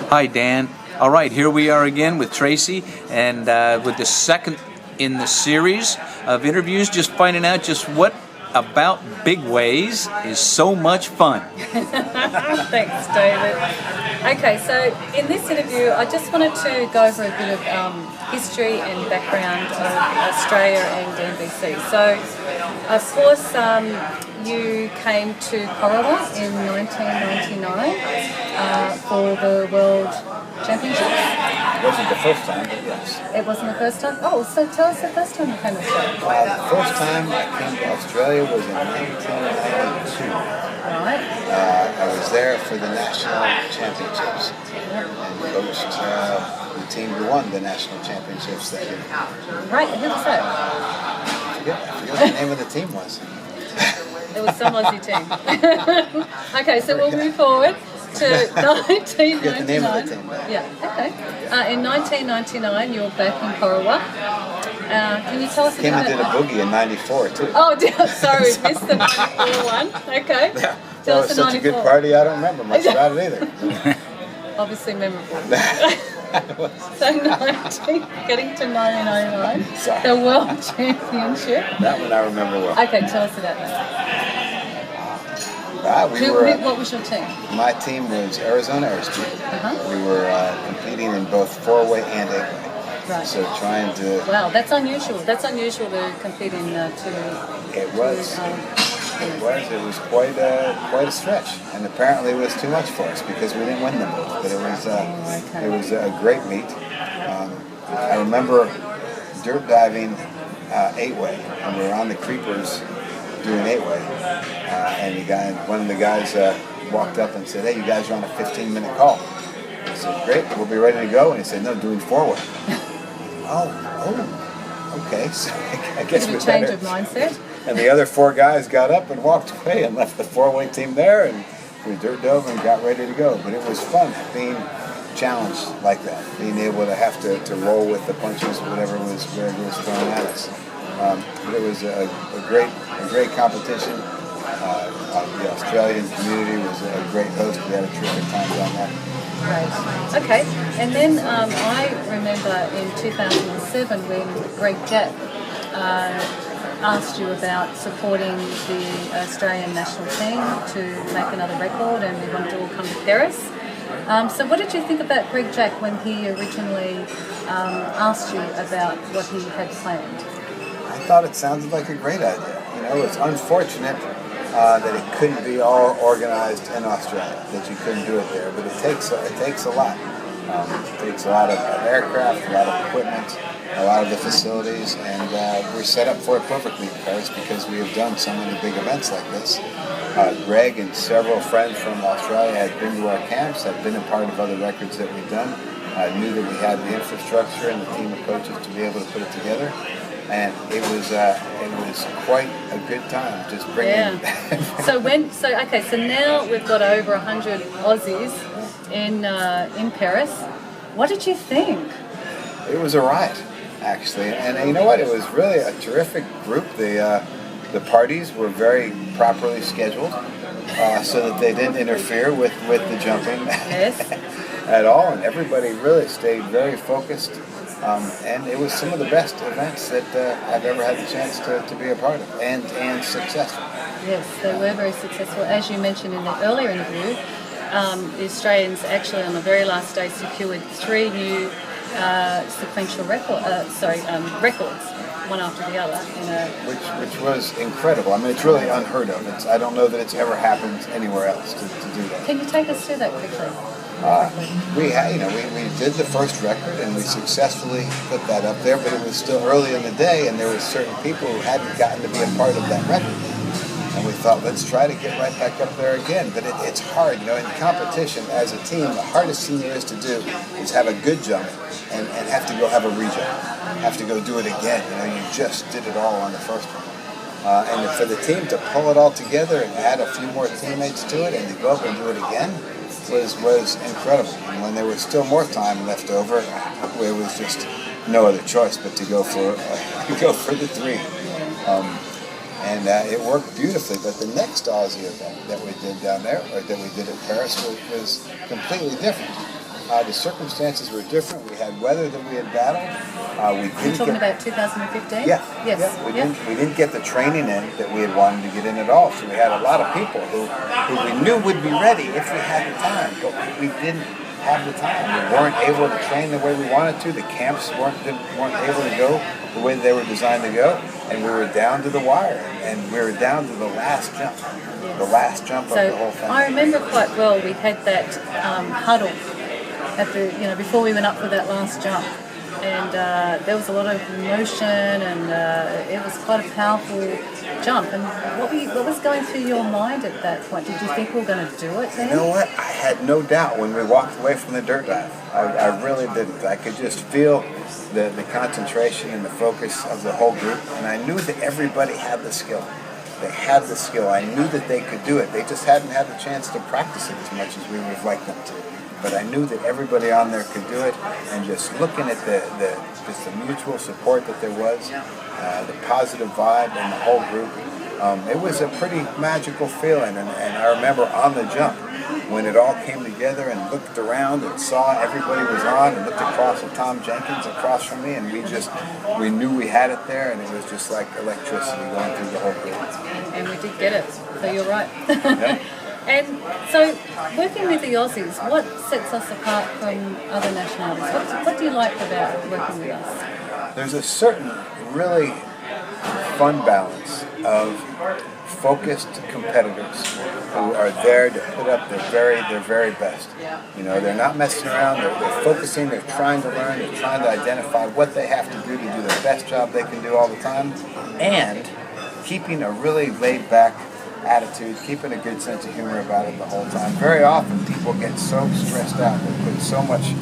Hi, Dan. All right, here we are again with Tracy, and with the second in the series of interviews, just finding out just what about big ways is so much fun. Thanks, David. Okay, so in this interview, I just wanted to go over a bit of history and background of Australia and NBC. So, of course, you came to Corowa in 1999 for the World Championships. It wasn't the first time, but yes. It wasn't the first time? Oh, so tell us the first time you came to Australia. The first time I came to Australia was in 1992. Right. I was there for the national championships and coached the team who won the national championships that year. Right, who was that? I forget what the name of the team was. It was some Aussie team. Okay, so we'll move forward to 1999. Get the name of the team. Yeah, okay. In 1999, you're back in Corowa. Can you tell us Came about and did a boogie in 94 too. Oh, sorry, missed the 94 one. Okay. That Tell was us the such a 94. good party, I don't remember much about it either. Obviously memorable. So getting to 1999, Sorry. the World Championship. That one I remember well. Okay, tell us about that. What was your team? My team was Arizona Airstream. We were competing in both 4-way and 8-way. Right. So trying to... Wow, that's unusual. That's unusual to compete in It was quite a stretch, and apparently it was too much for us because we didn't win them both. But it was a great meet. I remember dirt diving 8-way, and we were on the creepers doing 8-way, and one of the guys walked up and said, "Hey, you guys are on a 15-minute call." I said, "Great, we'll be ready to go." And he said, "No, doing 4-way." Oh, okay. So I guess a we change of mindset. And the other 4 guys got up and walked away and left the 4-way team there, and we dirt dove and got ready to go. But it was fun being challenged like that, being able to have to roll with the punches, whatever was thrown at us. But it was a great competition. The Australian community was a great host. We had a terrific time down there. Right. Okay. And then I remember in 2007 when Greg Jack asked you about supporting the Australian national team to make another record, and we wanted to all come to Paris. So what did you think about Greg Jack when he originally asked you about what he had planned? I thought it sounded like a great idea. You know, it's unfortunate that it couldn't be all organized in Australia, that you couldn't do it there, but it takes a lot. It takes a lot of aircraft, a lot of equipment, a lot of the facilities, and we're set up for it perfectly in Paris because we have done so many big events like this. Greg and several friends from Australia had been to our camps, had been a part of other records that we've done, knew that we had the infrastructure and the team of coaches to be able to put it together. And it was quite a good time just bringing. Yeah. So now we've got over 100 Aussies in Paris. What did you think? It was a riot, actually, and you know what? It was really a terrific group. The parties were very properly scheduled, so that they didn't interfere with the jumping at all, and everybody really stayed very focused. And it was some of the best events that I've ever had the chance to be a part of, and successful. Yes, they were very successful. As you mentioned in the earlier interview, the Australians actually on the very last day secured 3 new sequential records, one after the other. Which was incredible. I mean, it's really unheard of. I don't know that it's ever happened anywhere else to do that. Can you take us through that quickly? We did the first record and we successfully put that up there, but it was still early in the day and there were certain people who hadn't gotten to be a part of that record. And we thought, let's try to get right back up there again. But it's hard, in competition as a team, the hardest thing there is to do is have a good jump and have to go have a rejump, have to go do it again. You just did it all on the first one. And for the team to pull it all together and add a few more teammates to it and to go up and do it again, was incredible. And when there was still more time left over, it was just no other choice but to go for the 3. and it worked beautifully. But the next Aussie event that we did down there, or that we did at Paris, was completely different. The circumstances were different. We had weather that we had battled. We You're didn't talking get, about 2015? yeah, Yes. yeah. We didn't get the training in that we had wanted to get in at all. So we had a lot of people who we knew would be ready if we had the time, but we didn't have the time. We weren't able to train the way we wanted to. The camps weren't able to go the way they were designed to go, and we were down to the wire, and we were down to the last jump. Yes. The last jump of the whole thing. I remember quite well. We had that huddle at the before we went up for that last jump, and there was a lot of emotion, and it was quite a powerful jump. And what was going through your mind at that point? Did you think we were going to do it then? You know what? I had no doubt when we walked away from the dirt dive. I really didn't. I could just feel the concentration and the focus of the whole group, and I knew that everybody had the skill. They had the skill. I knew that they could do it. They just hadn't had the chance to practice it as much as we would have liked them to. But I knew that everybody on there could do it, and just looking at just the mutual support that there was, the positive vibe in the whole group, it was a pretty magical feeling. And I remember on the jump, when it all came together and looked around and saw everybody was on and looked across at Tom Jenkins across from me, and we knew we had it there, and it was just like electricity going through the whole group. And we did get it. So you're right. Yeah. And so, working with the Aussies, what sets us apart from other nationalities? What do you like about working with us? There's a certain really fun balance of focused competitors who are there to put up their very best. You know, they're not messing around, they're focusing, they're trying to learn, they're trying to identify what they have to do the best job they can do all the time, and keeping a really laid back attitude, keeping a good sense of humor about it the whole time. Very often people get so stressed out, they put so much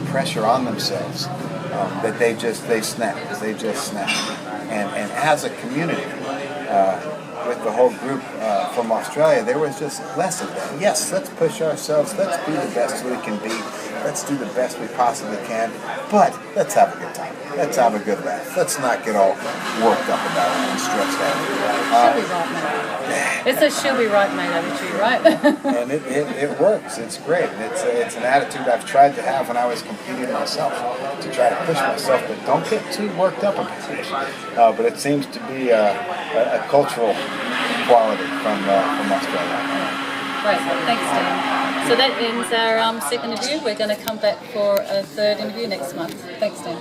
pressure on themselves that they just snap. And as a community, with the whole group from Australia, there was just less of that. Yes, let's push ourselves, let's be the best we can be, let's do the best we possibly can, but let's have a good time. Let's have a good laugh. Let's not get all worked up about it and stressed out. She'll be right, mate. It's a she'll be right, mate attitude, right? And it works. It's great. And it's an attitude I've tried to have when I was competing myself, to try to push myself, but don't get too worked up about it. But it seems to be a cultural quality from Australia. Great, thanks, Dan. So that ends our second interview. We're going to come back for a third interview next month. Thanks, Dan.